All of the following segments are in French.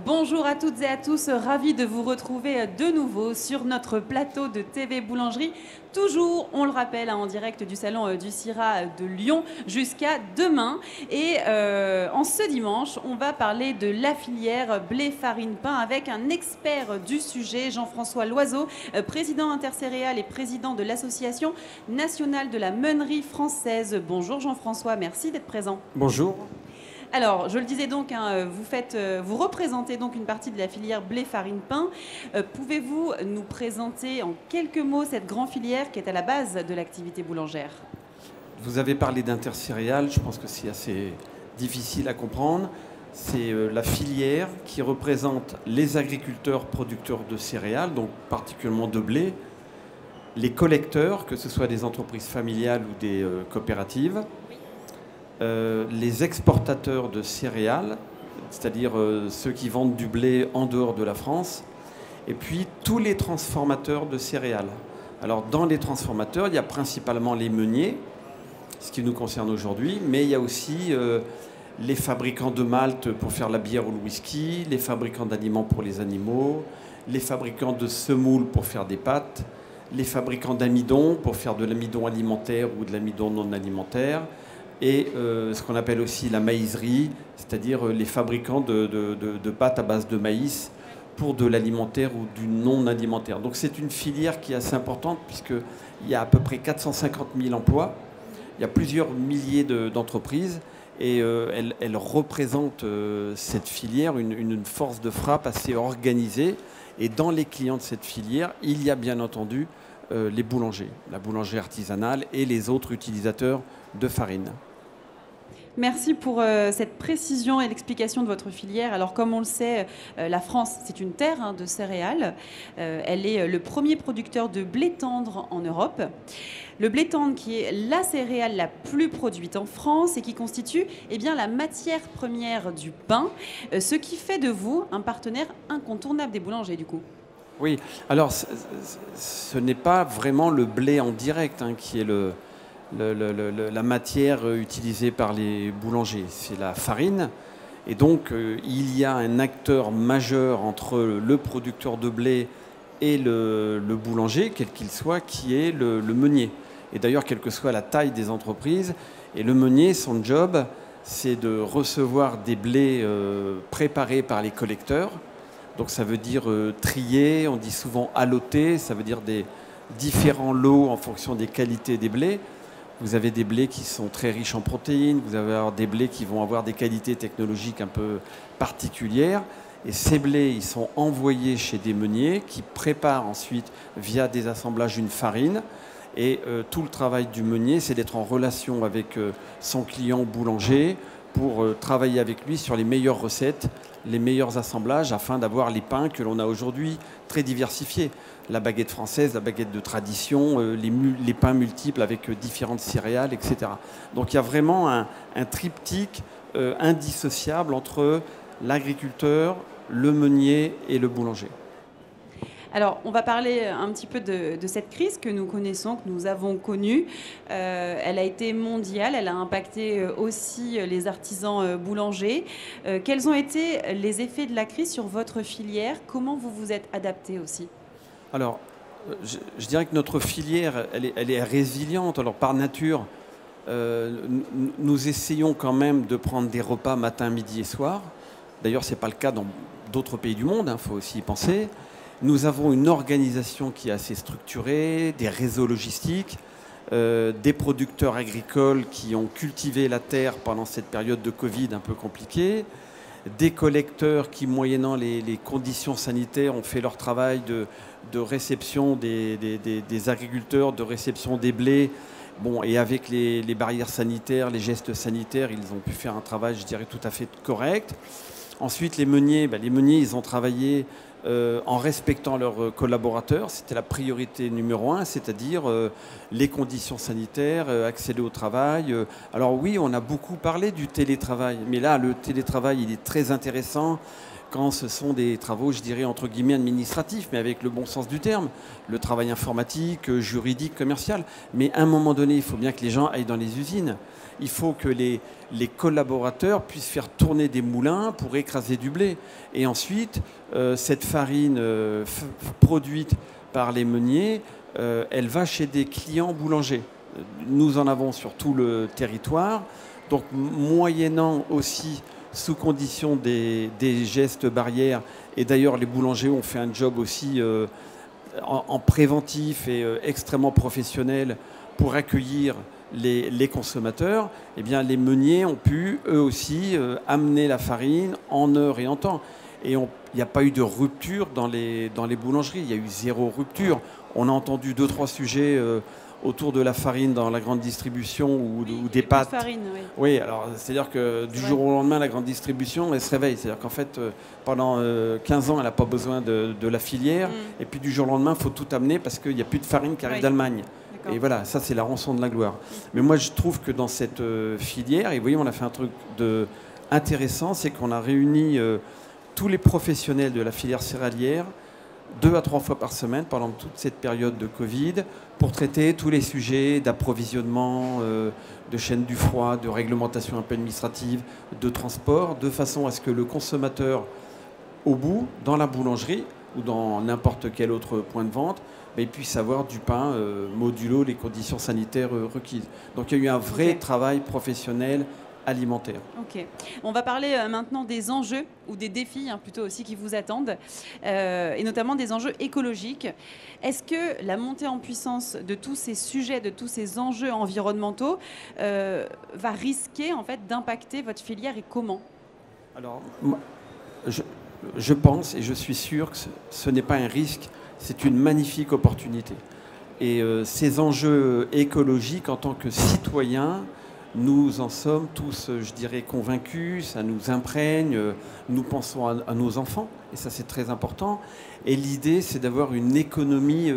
Bonjour à toutes et à tous, ravi de vous retrouver de nouveau sur notre plateau de TV Boulangerie. Toujours, on le rappelle, en direct du salon du Syrah de Lyon jusqu'à demain. Et en ce dimanche, on va parler de la filière blé, farine, pain avec un expert du sujet, Jean-François Loiseau, président intercéréal et président de l'Association nationale de la meunerie française. Bonjour Jean-François, merci d'être présent. Bonjour. Alors, je le disais donc, vous représentez donc une partie de la filière blé, farine, pain. Pouvez-vous nous présenter en quelques mots cette grande filière qui est à la base de l'activité boulangère? Vous avez parlé d'intercéréales, je pense que c'est assez difficile à comprendre. C'est la filière qui représente les agriculteurs producteurs de céréales, donc particulièrement de blé, les collecteurs, que ce soit des entreprises familiales ou des coopératives, les exportateurs de céréales, c'est-à-dire ceux qui vendent du blé en dehors de la France, et puis tous les transformateurs de céréales. Alors dans les transformateurs, il y a principalement les meuniers, ce qui nous concerne aujourd'hui, mais il y a aussi les fabricants de malt pour faire la bière ou le whisky, les fabricants d'aliments pour les animaux, les fabricants de semoules pour faire des pâtes, les fabricants d'amidon pour faire de l'amidon alimentaire ou de l'amidon non alimentaire, et ce qu'on appelle aussi la maïserie, c'est-à-dire les fabricants de pâtes à base de maïs pour de l'alimentaire ou du non alimentaire. Donc c'est une filière qui est assez importante puisqu'il y a à peu près 450 000 emplois, il y a plusieurs milliers d'entreprises et elle représente cette filière une force de frappe assez organisée. Et dans les clients de cette filière, il y a bien entendu les boulangers, la boulangerie artisanale et les autres utilisateurs de farine. Merci pour cette précision et l'explication de votre filière. Alors, comme on le sait, la France, c'est une terre de céréales. Elle est le premier producteur de blé tendre en Europe. Le blé tendre qui est la céréale la plus produite en France et qui constitue la matière première du pain, ce qui fait de vous un partenaire incontournable des boulangers, du coup. Oui, alors ce n'est pas vraiment le blé en direct qui est la matière utilisée par les boulangers, c'est la farine. Et donc, il y a un acteur majeur entre le producteur de blé et le boulanger, quel qu'il soit, qui est le meunier. Et d'ailleurs, quelle que soit la taille des entreprises, et le meunier, son job, c'est de recevoir des blés préparés par les collecteurs. Donc ça veut dire trier, on dit souvent alloter, ça veut dire des différents lots en fonction des qualités des blés. Vous avez des blés qui sont très riches en protéines, vous avez des blés qui vont avoir des qualités technologiques un peu particulières. Et ces blés, ils sont envoyés chez des meuniers qui préparent ensuite, via des assemblages, une farine. Et tout le travail du meunier, c'est d'être en relation avec son client boulanger pour travailler avec lui sur les meilleures recettes, les meilleurs assemblages, afin d'avoir les pains que l'on a aujourd'hui très diversifiés. La baguette française, la baguette de tradition, les pains multiples avec différentes céréales, etc. Donc il y a vraiment un triptyque indissociable entre l'agriculteur, le meunier et le boulanger. Alors, on va parler un petit peu de cette crise que nous connaissons, que nous avons connue. Elle a été mondiale, elle a impacté aussi les artisans boulangers. Quels ont été les effets de la crise sur votre filière? Comment vous vous êtes adapté aussi? Alors, je dirais que notre filière, elle est résiliente. Alors, par nature, nous essayons quand même de prendre des repas matin, midi et soir. D'ailleurs, ce n'est pas le cas dans d'autres pays du monde, faut aussi y penser. Nous avons une organisation qui est assez structurée, des réseaux logistiques, des producteurs agricoles qui ont cultivé la terre pendant cette période de Covid un peu compliquée, des collecteurs qui, moyennant les conditions sanitaires, ont fait leur travail de réception des agriculteurs, de réception des blés. Bon, et avec les barrières sanitaires, les gestes sanitaires, ils ont pu faire un travail, je dirais, tout à fait correct. Ensuite, les meuniers, ils ont travaillé en respectant leurs collaborateurs. C'était la priorité numéro 1, c'est-à-dire les conditions sanitaires, accéder au travail. Alors oui, on a beaucoup parlé du télétravail, mais là, le télétravail, il est très intéressant quand ce sont des travaux, je dirais, entre guillemets, administratifs, mais avec le bon sens du terme, le travail informatique, juridique, commercial. Mais à un moment donné, il faut bien que les gens aillent dans les usines. Il faut que les collaborateurs puissent faire tourner des moulins pour écraser du blé. Et ensuite, cette farine produite par les meuniers, elle va chez des clients boulangers. Nous en avons sur tout le territoire. Donc, moyennant aussi, sous condition des gestes barrières, et d'ailleurs les boulangers ont fait un job aussi en préventif et extrêmement professionnel pour accueillir les consommateurs, eh bien, les meuniers ont pu, eux aussi, amener la farine en heure et en temps. Et il n'y a pas eu de rupture dans les boulangeries. Il y a eu zéro rupture. On a entendu 2-3 sujets autour de la farine dans la grande distribution ou des pâtes. Farine, oui. Oui, alors c'est-à-dire que du jour au lendemain, la grande distribution, elle se réveille. C'est-à-dire qu'en fait, pendant 15 ans, elle n'a pas besoin de la filière. Et puis du jour au lendemain, il faut tout amener parce qu'il n'y a plus de farine qui arrive d'Allemagne. Et voilà, ça c'est la rançon de la gloire. Mais moi je trouve que dans cette filière, et vous voyez, on a fait un truc intéressant, c'est qu'on a réuni tous les professionnels de la filière céréalière 2 à 3 fois par semaine pendant toute cette période de Covid pour traiter tous les sujets d'approvisionnement, de chaîne du froid, de réglementation un peu administrative, de transport, de façon à ce que le consommateur, au bout, dans la boulangerie ou dans n'importe quel autre point de vente, il puisse avoir du pain modulo les conditions sanitaires requises. Donc il y a eu un vrai travail professionnel alimentaire. Ok. On va parler maintenant des enjeux ou des défis plutôt aussi qui vous attendent, et notamment des enjeux écologiques. Est-ce que la montée en puissance de tous ces sujets, de tous ces enjeux environnementaux va risquer en fait d'impacter votre filière et comment? Alors, je pense et je suis sûr que ce n'est pas un risque, c'est une magnifique opportunité. Et ces enjeux écologiques, en tant que citoyens, nous en sommes tous, je dirais, convaincus, ça nous imprègne, nous pensons à nos enfants, et ça c'est très important. Et l'idée, c'est d'avoir une économie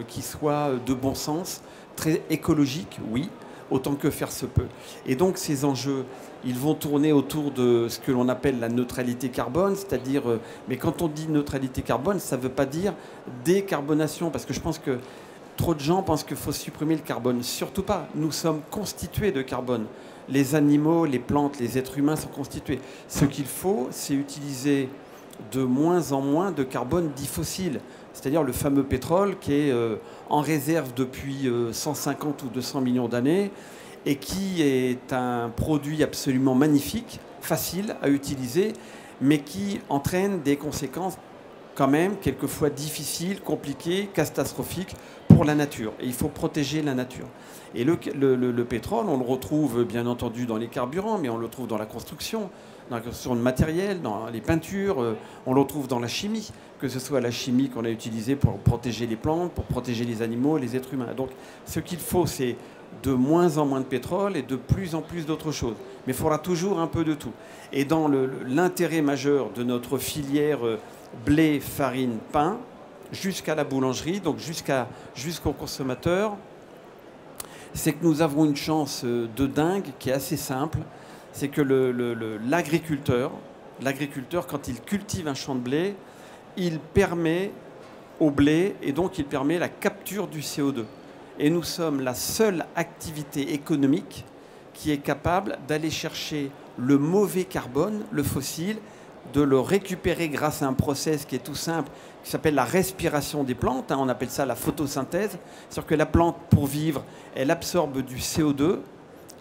qui soit de bon sens, très écologique, oui, autant que faire se peut. Et donc ces enjeux, ils vont tourner autour de ce que l'on appelle la neutralité carbone, c'est-à-dire, mais quand on dit neutralité carbone, ça ne veut pas dire décarbonation, parce que je pense que trop de gens pensent qu'il faut supprimer le carbone. Surtout pas. Nous sommes constitués de carbone. Les animaux, les plantes, les êtres humains sont constitués. Ce qu'il faut, c'est utiliser de moins en moins de carbone dit fossile. C'est-à-dire le fameux pétrole qui est en réserve depuis 150 ou 200 millions d'années et qui est un produit absolument magnifique, facile à utiliser, mais qui entraîne des conséquences quand même quelquefois difficiles, compliquées, catastrophiques pour la nature. Et il faut protéger la nature. Et le pétrole, on le retrouve bien entendu dans les carburants, mais on le trouve dans la construction de matériel, dans les peintures, on le retrouve dans la chimie, que ce soit la chimie qu'on a utilisée pour protéger les plantes, pour protéger les animaux, les êtres humains. Donc ce qu'il faut, c'est de moins en moins de pétrole et de plus en plus d'autres choses. Mais il faudra toujours un peu de tout. Et dans l'intérêt majeur de notre filière blé, farine, pain, jusqu'à la boulangerie, donc jusqu'au consommateur, c'est que nous avons une chance de dingue qui est assez simple. C'est que l'agriculteur, quand il cultive un champ de blé, il permet au blé, et donc il permet la capture du CO2. Et nous sommes la seule activité économique qui est capable d'aller chercher le mauvais carbone, le fossile, de le récupérer grâce à un process qui est tout simple, qui s'appelle la respiration des plantes. On appelle ça la photosynthèse. C'est-à-dire que la plante, pour vivre, elle absorbe du CO2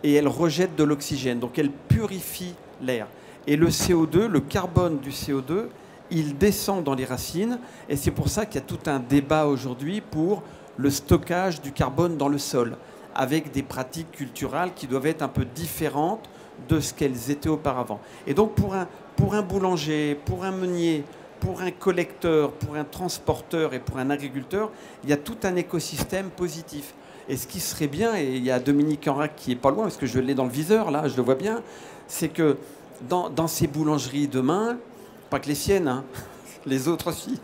et elle rejette de l'oxygène. Donc elle purifie l'air. Et le CO2, le carbone du CO2, il descend dans les racines. Et c'est pour ça qu'il y a tout un débat aujourd'hui pour le stockage du carbone dans le sol, avec des pratiques culturales qui doivent être un peu différentes de ce qu'elles étaient auparavant. Et donc pour un boulanger, pour un meunier, pour un collecteur, pour un transporteur et pour un agriculteur, il y a tout un écosystème positif. Et ce qui serait bien, et il y a Dominique Enrac qui est pas loin, parce que je l'ai dans le viseur, là, je le vois bien, c'est que dans ces boulangeries demain, pas que les siennes, hein, les autres aussi,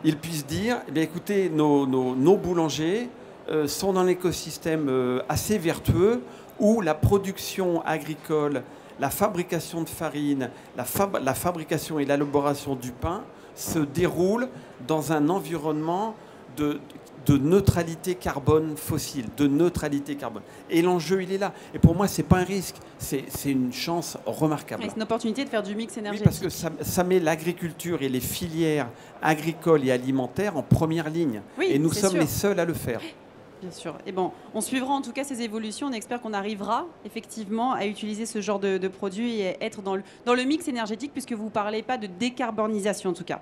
ils puissent dire, eh bien, écoutez, nos boulangers sont dans un écosystème assez vertueux où la production agricole, la fabrication de farine, la fabrication et l'élaboration du pain se déroulent dans un environnement de neutralité carbone fossile, de neutralité carbone. Et l'enjeu, il est là. Et pour moi, ce n'est pas un risque, c'est une chance remarquable. C'est une opportunité de faire du mix énergétique. Oui, parce que ça met l'agriculture et les filières agricoles et alimentaires en première ligne. Oui, et nous sommes sûr. les seuls à le faire. Bien sûr. Et bon, on suivra en tout cas ces évolutions. On espère qu'on arrivera effectivement à utiliser ce genre de produits et être dans le mix énergétique, puisque vous ne parlez pas de décarbonisation en tout cas.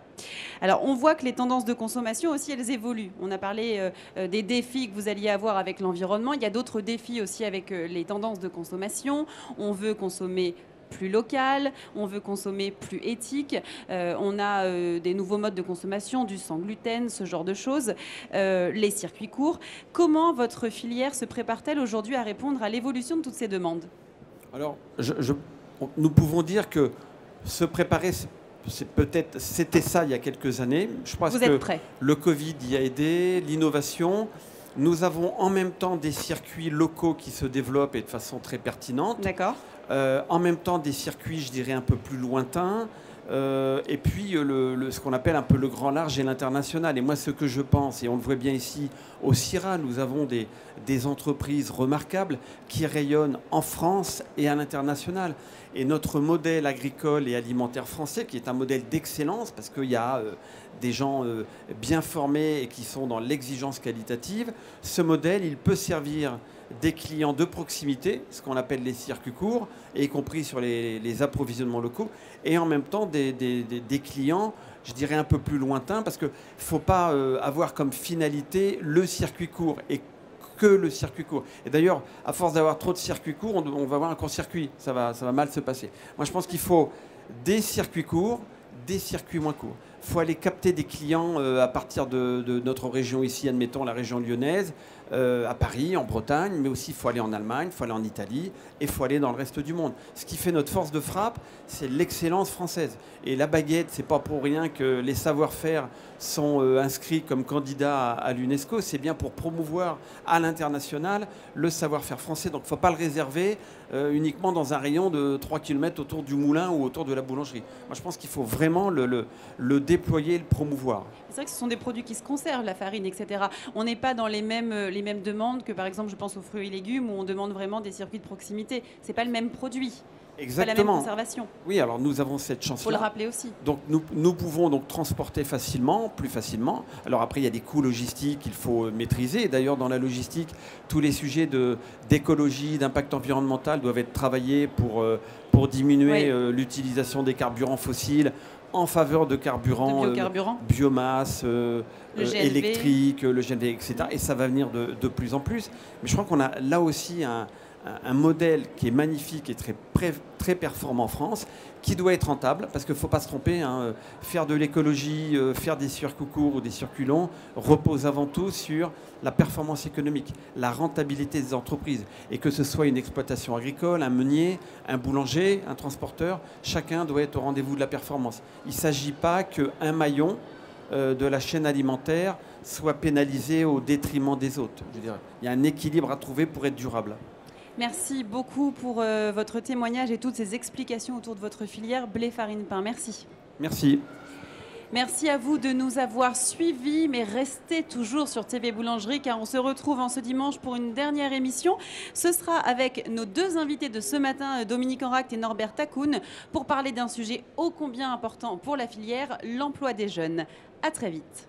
Alors, on voit que les tendances de consommation aussi, elles évoluent. On a parlé des défis que vous alliez avoir avec l'environnement. Il y a d'autres défis aussi avec les tendances de consommation. On veut consommer plus local, on veut consommer plus éthique, on a des nouveaux modes de consommation, du sans gluten, ce genre de choses, les circuits courts. Comment votre filière se prépare-t-elle aujourd'hui à répondre à l'évolution de toutes ces demandes? Alors, nous pouvons dire que se préparer, c'était ça il y a quelques années. Je pense Vous êtes prêts? Le Covid y a aidé, l'innovation. Nous avons en même temps des circuits locaux qui se développent et de façon très pertinente. D'accord. En même temps, des circuits, je dirais, un peu plus lointains. Et puis, ce qu'on appelle un peu le grand large et l'international. Et moi, ce que je pense, et on le voit bien ici au CIRA, nous avons des entreprises remarquables qui rayonnent en France et à l'international. Et notre modèle agricole et alimentaire français, qui est un modèle d'excellence, parce qu'il y a des gens bien formés et qui sont dans l'exigence qualitative, ce modèle, il peut servir des clients de proximité, ce qu'on appelle les circuits courts, y compris sur les approvisionnements locaux, et en même temps des clients, je dirais, un peu plus lointains, parce qu'il ne faut pas avoir comme finalité le circuit court et que le circuit court. Et d'ailleurs, à force d'avoir trop de circuits courts, on va avoir un court-circuit, ça va mal se passer. Moi, je pense qu'il faut des circuits courts, des circuits moins courts. Il faut aller capter des clients à partir de notre région ici, admettons la région lyonnaise, à Paris, en Bretagne, mais aussi il faut aller en Allemagne, il faut aller en Italie et il faut aller dans le reste du monde. Ce qui fait notre force de frappe, c'est l'excellence française. Et la baguette, c'est pas pour rien que les savoir-faire sont inscrits comme candidats à l'UNESCO. C'est bien pour promouvoir à l'international le savoir-faire français. Donc il ne faut pas le réserver uniquement dans un rayon de 3 km autour du moulin ou autour de la boulangerie. Moi, je pense qu'il faut vraiment le déployer et le promouvoir. C'est vrai que ce sont des produits qui se conservent, la farine, etc. On n'est pas dans les mêmes demandes que, par exemple, je pense aux fruits et légumes, où on demande vraiment des circuits de proximité. Ce n'est pas le même produit. Exactement. Pas la même conservation. Oui, alors nous avons cette chance-là. Il faut le rappeler aussi. Donc nous pouvons donc transporter facilement, plus facilement. Alors après, il y a des coûts logistiques qu'il faut maîtriser. Et d'ailleurs, dans la logistique, tous les sujets d'écologie, d'impact environnemental doivent être travaillés pour diminuer l'utilisation des carburants fossiles en faveur de carburants, biomasse, électrique, le GNV, etc. Et ça va venir de plus en plus. Mais je crois qu'on a là aussi un modèle qui est magnifique et très performant en France, qui doit être rentable, parce qu'il ne faut pas se tromper, hein, faire de l'écologie, faire des circuits courts ou des circuits longs, repose avant tout sur la performance économique, la rentabilité des entreprises. Et que ce soit une exploitation agricole, un meunier, un boulanger, un transporteur, chacun doit être au rendez-vous de la performance. Il ne s'agit pas qu'un maillon de la chaîne alimentaire soit pénalisé au détriment des autres. Je veux dire, il y a un équilibre à trouver pour être durable. Merci beaucoup pour votre témoignage et toutes ces explications autour de votre filière blé, farine, pain. Merci. Merci. Merci à vous de nous avoir suivis, mais restez toujours sur TV Boulangerie car on se retrouve en ce dimanche pour une dernière émission. Ce sera avec nos deux invités de ce matin, Dominique Enract et Norbert Takoun, pour parler d'un sujet ô combien important pour la filière, l'emploi des jeunes. À très vite.